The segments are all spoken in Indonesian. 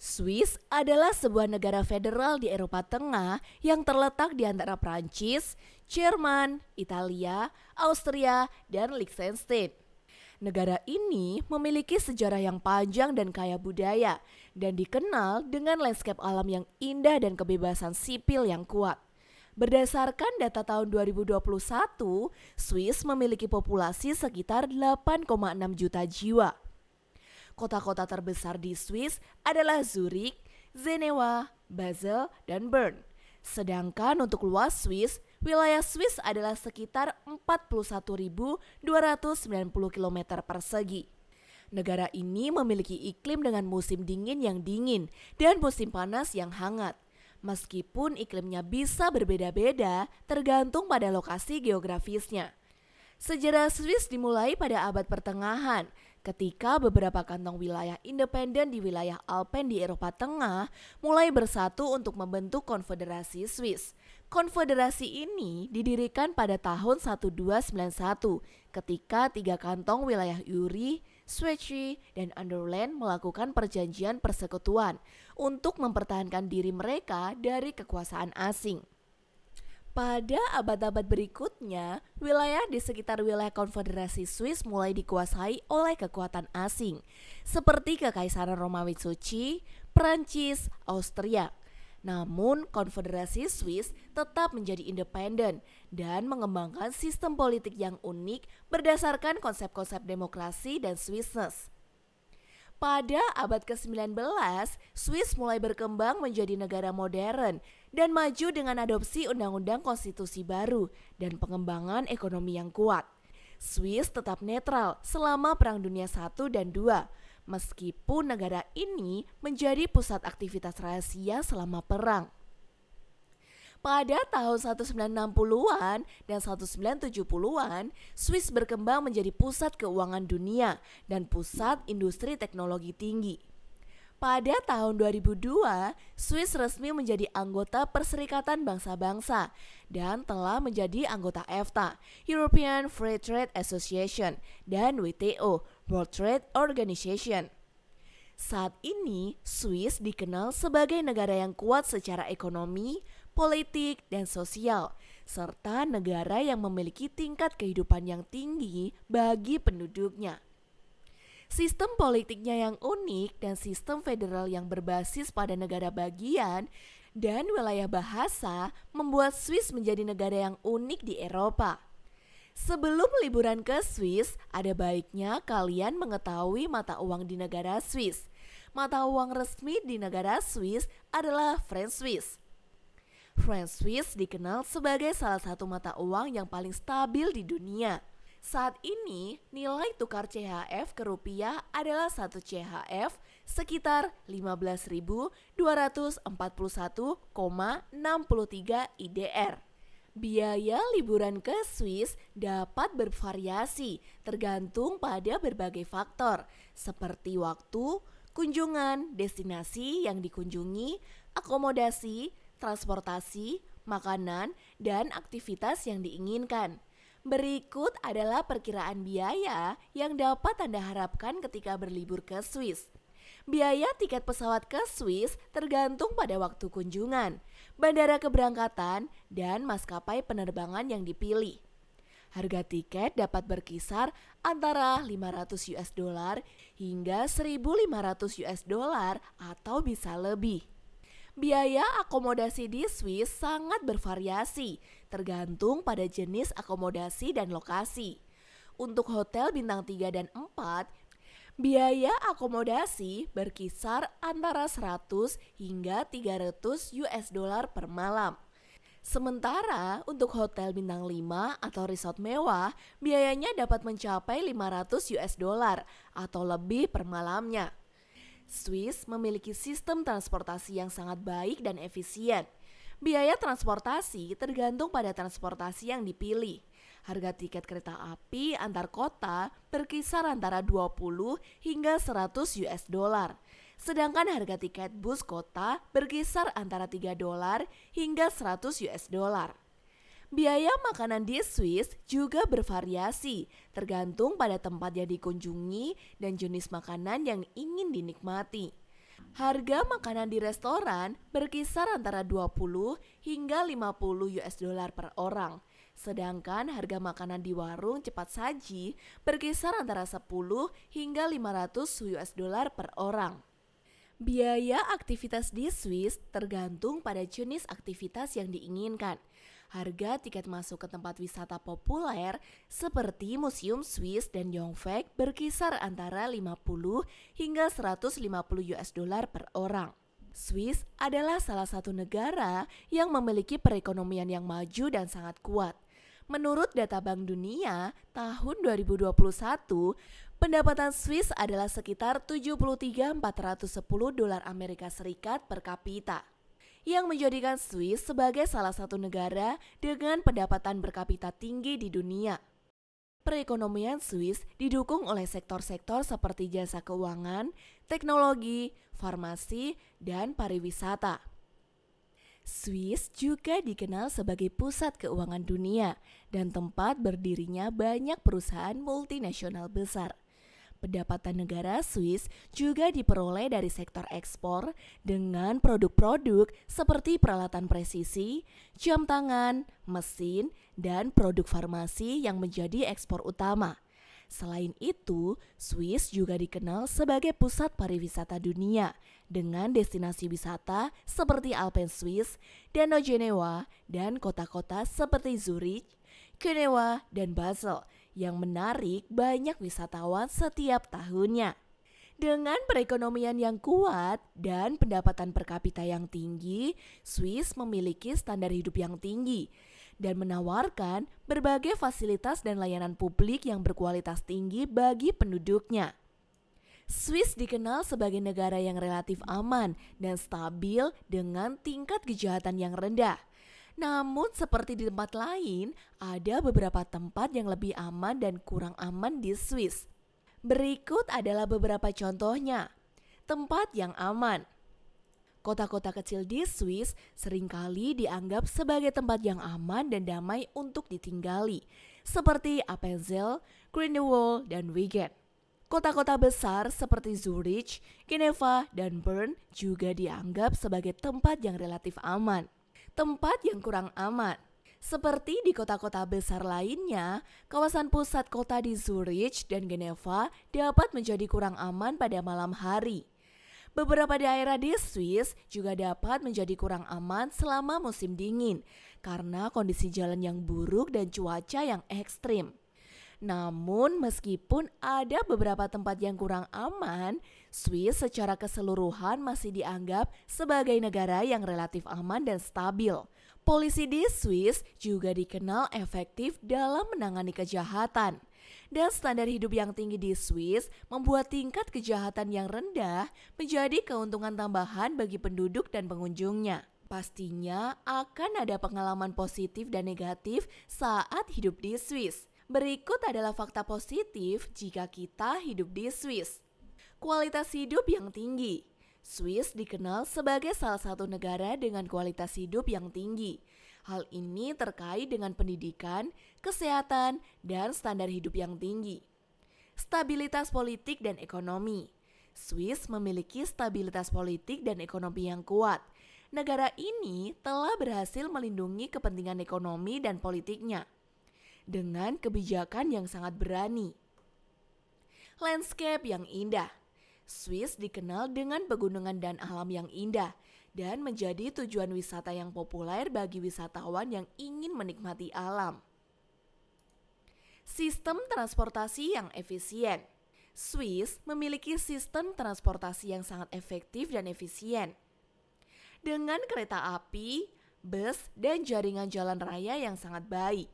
Swiss adalah sebuah negara federal di Eropa Tengah yang terletak di antara Prancis, Jerman, Italia, Austria, dan Liechtenstein. Negara ini memiliki sejarah yang panjang dan kaya budaya dan dikenal dengan landscape alam yang indah dan kebebasan sipil yang kuat. Berdasarkan data tahun 2021, Swiss memiliki populasi sekitar 8,6 juta jiwa. Kota-kota terbesar di Swiss adalah Zurich, Jenewa, Basel, dan Bern. Sedangkan untuk luas Swiss, wilayah Swiss adalah sekitar 41.290 km persegi. Negara ini memiliki iklim dengan musim dingin yang dingin dan musim panas yang hangat. Meskipun iklimnya bisa berbeda-beda tergantung pada lokasi geografisnya. Sejarah Swiss dimulai pada abad pertengahan ketika beberapa kantong wilayah independen di wilayah Alpen di Eropa Tengah mulai bersatu untuk membentuk Konfederasi Swiss. Konfederasi ini didirikan pada tahun 1291 ketika tiga kantong wilayah Uri, Schwechat, dan Anderlecht melakukan perjanjian persekutuan untuk mempertahankan diri mereka dari kekuasaan asing. Pada abad-abad berikutnya, wilayah di sekitar wilayah Konfederasi Swiss mulai dikuasai oleh kekuatan asing, seperti Kekaisaran Romawi Suci, Prancis, Austria. Namun, Konfederasi Swiss tetap menjadi independen dan mengembangkan sistem politik yang unik berdasarkan konsep-konsep demokrasi dan Swissness. Pada abad ke-19, Swiss mulai berkembang menjadi negara modern dan maju dengan adopsi undang-undang konstitusi baru dan pengembangan ekonomi yang kuat. Swiss tetap netral selama Perang Dunia I dan II, meskipun negara ini menjadi pusat aktivitas rahasia selama perang. Pada tahun 1960-an dan 1970-an, Swiss berkembang menjadi pusat keuangan dunia dan pusat industri teknologi tinggi. Pada tahun 2002, Swiss resmi menjadi anggota Perserikatan Bangsa-Bangsa dan telah menjadi anggota EFTA, European Free Trade Association, dan WTO, World Trade Organization. Saat ini, Swiss dikenal sebagai negara yang kuat secara ekonomi, politik, dan sosial, serta negara yang memiliki tingkat kehidupan yang tinggi bagi penduduknya. Sistem politiknya yang unik dan sistem federal yang berbasis pada negara bagian dan wilayah bahasa membuat Swiss menjadi negara yang unik di Eropa. Sebelum liburan ke Swiss, ada baiknya kalian mengetahui mata uang di negara Swiss. Mata uang resmi di negara Swiss adalah franc Swiss. Franc Swiss dikenal sebagai salah satu mata uang yang paling stabil di dunia. Saat ini, nilai tukar CHF ke rupiah adalah 1 CHF sekitar 15.241,63 IDR. Biaya liburan ke Swiss dapat bervariasi tergantung pada berbagai faktor seperti waktu, kunjungan, destinasi yang dikunjungi, akomodasi, transportasi, makanan, dan aktivitas yang diinginkan. Berikut adalah perkiraan biaya yang dapat Anda harapkan ketika berlibur ke Swiss. Biaya tiket pesawat ke Swiss tergantung pada waktu kunjungan, bandara keberangkatan, dan maskapai penerbangan yang dipilih. Harga tiket dapat berkisar antara 500 US dollar hingga 1.500 US dollar atau bisa lebih. Biaya akomodasi di Swiss sangat bervariasi, tergantung pada jenis akomodasi dan lokasi. Untuk hotel bintang 3 dan 4, biaya akomodasi berkisar antara 100 hingga 300 US dollar per malam. Sementara untuk hotel bintang 5 atau resort mewah, biayanya dapat mencapai 500 US dollar atau lebih per malamnya. Swiss memiliki sistem transportasi yang sangat baik dan efisien. Biaya transportasi tergantung pada transportasi yang dipilih. Harga tiket kereta api antar kota berkisar antara 20 hingga 100 US dollar. Sedangkan harga tiket bus kota berkisar antara 3 dolar hingga 100 US dollar. Biaya makanan di Swiss juga bervariasi, tergantung pada tempat yang dikunjungi dan jenis makanan yang ingin dinikmati. Harga makanan di restoran berkisar antara 20 hingga 50 US dollar per orang. Sedangkan harga makanan di warung cepat saji berkisar antara 10 hingga 500 US dollar per orang. Biaya aktivitas di Swiss tergantung pada jenis aktivitas yang diinginkan. Harga tiket masuk ke tempat wisata populer seperti Museum Swiss dan Jongfek berkisar antara 50 hingga 150 US dollar per orang. Swiss adalah salah satu negara yang memiliki perekonomian yang maju dan sangat kuat. Menurut data Bank Dunia, tahun 2021, pendapatan Swiss adalah sekitar 73.410 dolar Amerika Serikat per kapita, yang menjadikan Swiss sebagai salah satu negara dengan pendapatan per kapita tinggi di dunia. Perekonomian Swiss didukung oleh sektor-sektor seperti jasa keuangan, teknologi, farmasi, dan pariwisata. Swiss juga dikenal sebagai pusat keuangan dunia dan tempat berdirinya banyak perusahaan multinasional besar. Pendapatan negara Swiss juga diperoleh dari sektor ekspor dengan produk-produk seperti peralatan presisi, jam tangan, mesin, dan produk farmasi yang menjadi ekspor utama. Selain itu, Swiss juga dikenal sebagai pusat pariwisata dunia dengan destinasi wisata seperti Alpen Swiss, Danau Jenewa, dan kota-kota seperti Zurich, Genewa, dan Basel yang menarik banyak wisatawan setiap tahunnya. Dengan perekonomian yang kuat dan pendapatan per kapita yang tinggi, Swiss memiliki standar hidup yang tinggi dan menawarkan berbagai fasilitas dan layanan publik yang berkualitas tinggi bagi penduduknya. Swiss dikenal sebagai negara yang relatif aman dan stabil dengan tingkat kejahatan yang rendah. Namun seperti di tempat lain, ada beberapa tempat yang lebih aman dan kurang aman di Swiss. Berikut adalah beberapa contohnya. Tempat yang aman. Kota-kota kecil di Swiss seringkali dianggap sebagai tempat yang aman dan damai untuk ditinggali, seperti Appenzell, Grindelwald, dan Wigan. Kota-kota besar seperti Zurich, Geneva, dan Bern juga dianggap sebagai tempat yang relatif aman. Tempat yang kurang aman. Seperti di kota-kota besar lainnya, kawasan pusat kota di Zurich dan Geneva dapat menjadi kurang aman pada malam hari. Beberapa daerah di Swiss juga dapat menjadi kurang aman selama musim dingin karena kondisi jalan yang buruk dan cuaca yang ekstrim. Namun meskipun ada beberapa tempat yang kurang aman, Swiss secara keseluruhan masih dianggap sebagai negara yang relatif aman dan stabil. Polisi di Swiss juga dikenal efektif dalam menangani kejahatan. Dan standar hidup yang tinggi di Swiss membuat tingkat kejahatan yang rendah menjadi keuntungan tambahan bagi penduduk dan pengunjungnya. Pastinya akan ada pengalaman positif dan negatif saat hidup di Swiss. Berikut adalah fakta positif jika kita hidup di Swiss. Kualitas hidup yang tinggi. Swiss dikenal sebagai salah satu negara dengan kualitas hidup yang tinggi. Hal ini terkait dengan pendidikan, kesehatan, dan standar hidup yang tinggi. Stabilitas politik dan ekonomi. Swiss memiliki stabilitas politik dan ekonomi yang kuat. Negara ini telah berhasil melindungi kepentingan ekonomi dan politiknya dengan kebijakan yang sangat berani. Landscape yang indah. Swiss dikenal dengan pegunungan dan alam yang indah dan menjadi tujuan wisata yang populer bagi wisatawan yang ingin menikmati alam. Sistem transportasi yang efisien. Swiss memiliki sistem transportasi yang sangat efektif dan efisien. Dengan kereta api, bus, dan jaringan jalan raya yang sangat baik.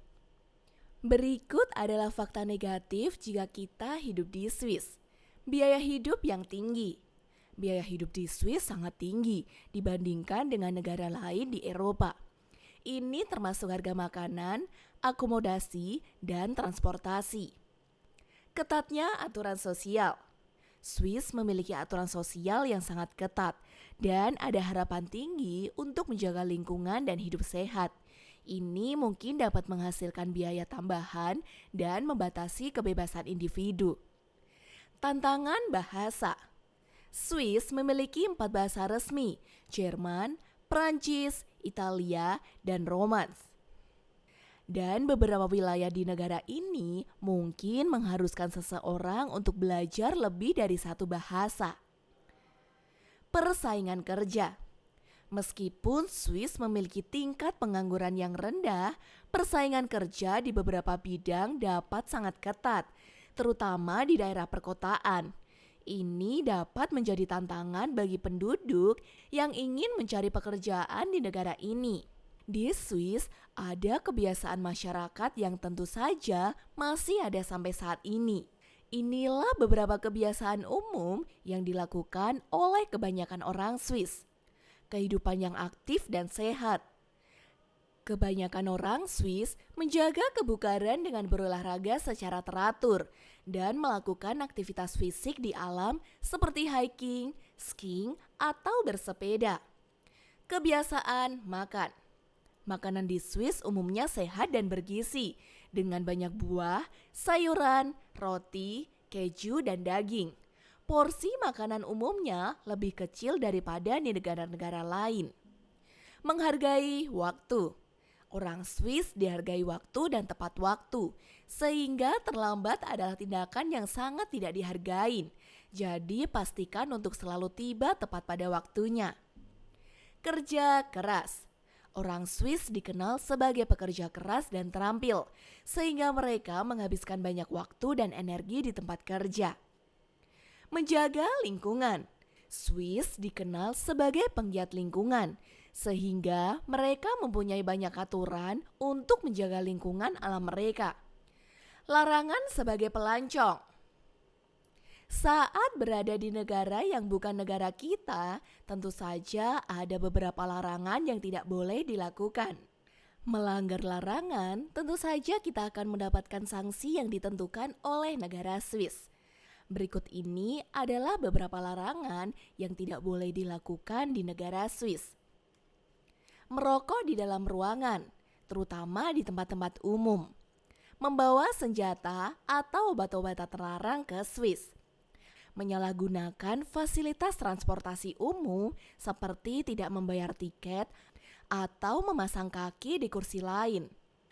Berikut adalah fakta negatif jika kita hidup di Swiss. Biaya hidup yang tinggi. Biaya hidup di Swiss sangat tinggi dibandingkan dengan negara lain di Eropa. Ini termasuk harga makanan, akomodasi, dan transportasi. Ketatnya aturan sosial. Swiss memiliki aturan sosial yang sangat ketat dan ada harapan tinggi untuk menjaga lingkungan dan hidup sehat. Ini mungkin dapat menghasilkan biaya tambahan dan membatasi kebebasan individu. Tantangan bahasa. Swiss memiliki 4 bahasa resmi, Jerman, Prancis, Italia, dan Romans. Dan beberapa wilayah di negara ini mungkin mengharuskan seseorang untuk belajar lebih dari satu bahasa. Persaingan kerja. Meskipun Swiss memiliki tingkat pengangguran yang rendah, persaingan kerja di beberapa bidang dapat sangat ketat, terutama di daerah perkotaan. Ini dapat menjadi tantangan bagi penduduk yang ingin mencari pekerjaan di negara ini. Di Swiss, ada kebiasaan masyarakat yang tentu saja masih ada sampai saat ini. Inilah beberapa kebiasaan umum yang dilakukan oleh kebanyakan orang Swiss. Kehidupan yang aktif dan sehat. Kebanyakan orang Swiss menjaga kebugaran dengan berolahraga secara teratur dan melakukan aktivitas fisik di alam seperti hiking, skiing, atau bersepeda. Kebiasaan makan. Makanan di Swiss umumnya sehat dan bergizi dengan banyak buah, sayuran, roti, keju, dan daging. Porsi makanan umumnya lebih kecil daripada di negara-negara lain. Menghargai waktu. Orang Swiss dihargai waktu dan tepat waktu, sehingga terlambat adalah tindakan yang sangat tidak dihargain. Jadi pastikan untuk selalu tiba tepat pada waktunya. Kerja keras. Orang Swiss dikenal sebagai pekerja keras dan terampil, sehingga mereka menghabiskan banyak waktu dan energi di tempat kerja. Menjaga lingkungan. Swiss dikenal sebagai penggiat lingkungan, sehingga mereka mempunyai banyak aturan untuk menjaga lingkungan alam mereka. Larangan sebagai pelancong. Saat berada di negara yang bukan negara kita, tentu saja ada beberapa larangan yang tidak boleh dilakukan. Melanggar larangan, tentu saja kita akan mendapatkan sanksi yang ditentukan oleh negara Swiss. Berikut ini adalah beberapa larangan yang tidak boleh dilakukan di negara Swiss. Merokok di dalam ruangan, terutama di tempat-tempat umum. Membawa senjata atau obat-obatan terlarang ke Swiss. Menyalahgunakan fasilitas transportasi umum seperti tidak membayar tiket atau memasang kaki di kursi lain.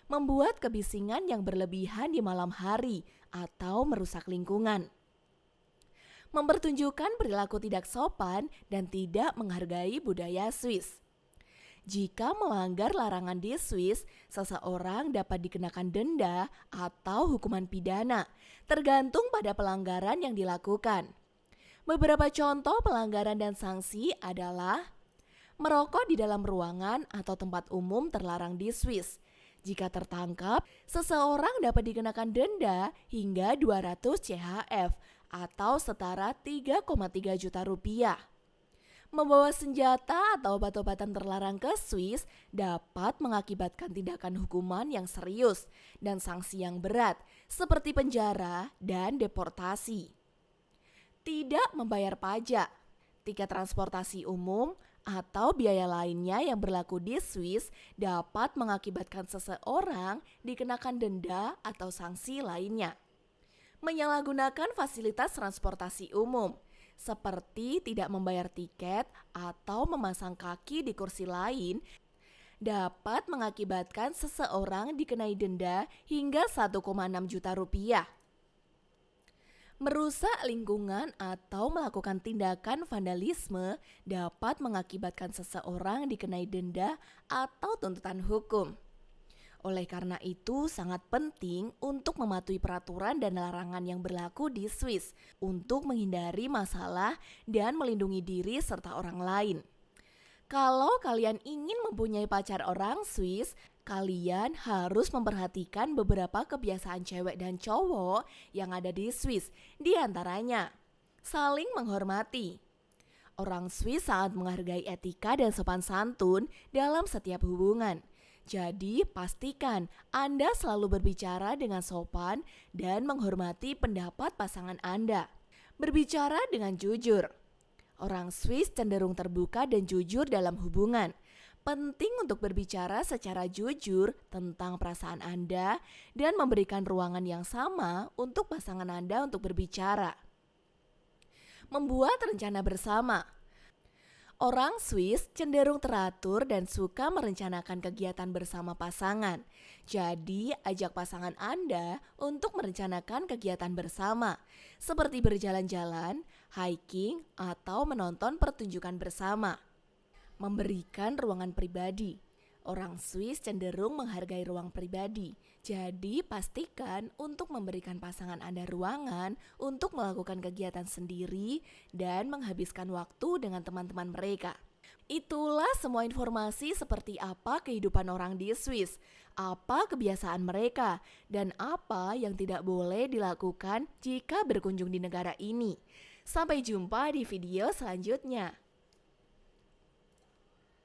Membuat kebisingan yang berlebihan di malam hari atau merusak lingkungan. Mempertunjukkan perilaku tidak sopan dan tidak menghargai budaya Swiss. Jika melanggar larangan di Swiss, seseorang dapat dikenakan denda atau hukuman pidana, tergantung pada pelanggaran yang dilakukan. Beberapa contoh pelanggaran dan sanksi adalah merokok di dalam ruangan atau tempat umum terlarang di Swiss. Jika tertangkap, seseorang dapat dikenakan denda hingga 200 CHF atau setara 3,3 juta rupiah. Membawa senjata atau obat-obatan terlarang ke Swiss dapat mengakibatkan tindakan hukuman yang serius dan sanksi yang berat seperti penjara dan deportasi. Tidak membayar pajak, tiket transportasi umum, atau biaya lainnya yang berlaku di Swiss dapat mengakibatkan seseorang dikenakan denda atau sanksi lainnya. Menyalahgunakan fasilitas transportasi umum, seperti tidak membayar tiket atau memasang kaki di kursi lain, dapat mengakibatkan seseorang dikenai denda hingga 1,6 juta rupiah. Merusak lingkungan atau melakukan tindakan vandalisme dapat mengakibatkan seseorang dikenai denda atau tuntutan hukum. Oleh karena itu, sangat penting untuk mematuhi peraturan dan larangan yang berlaku di Swiss untuk menghindari masalah dan melindungi diri serta orang lain. Kalau kalian ingin mempunyai pacar orang Swiss, kalian harus memperhatikan beberapa kebiasaan cewek dan cowok yang ada di Swiss. Di antaranya, saling menghormati. Orang Swiss sangat menghargai etika dan sopan santun dalam setiap hubungan. Jadi pastikan Anda selalu berbicara dengan sopan dan menghormati pendapat pasangan Anda. Berbicara dengan jujur. Orang Swiss cenderung terbuka dan jujur dalam hubungan. Penting untuk berbicara secara jujur tentang perasaan Anda dan memberikan ruangan yang sama untuk pasangan Anda untuk berbicara. Membuat rencana bersama. Orang Swiss cenderung teratur dan suka merencanakan kegiatan bersama pasangan. Jadi, ajak pasangan Anda untuk merencanakan kegiatan bersama, seperti berjalan-jalan, hiking, atau menonton pertunjukan bersama. Memberikan ruangan pribadi. Orang Swiss cenderung menghargai ruang pribadi. Jadi, pastikan untuk memberikan pasangan Anda ruangan untuk melakukan kegiatan sendiri dan menghabiskan waktu dengan teman-teman mereka. Itulah semua informasi seperti apa kehidupan orang di Swiss, apa kebiasaan mereka, dan apa yang tidak boleh dilakukan jika berkunjung di negara ini. Sampai jumpa di video selanjutnya.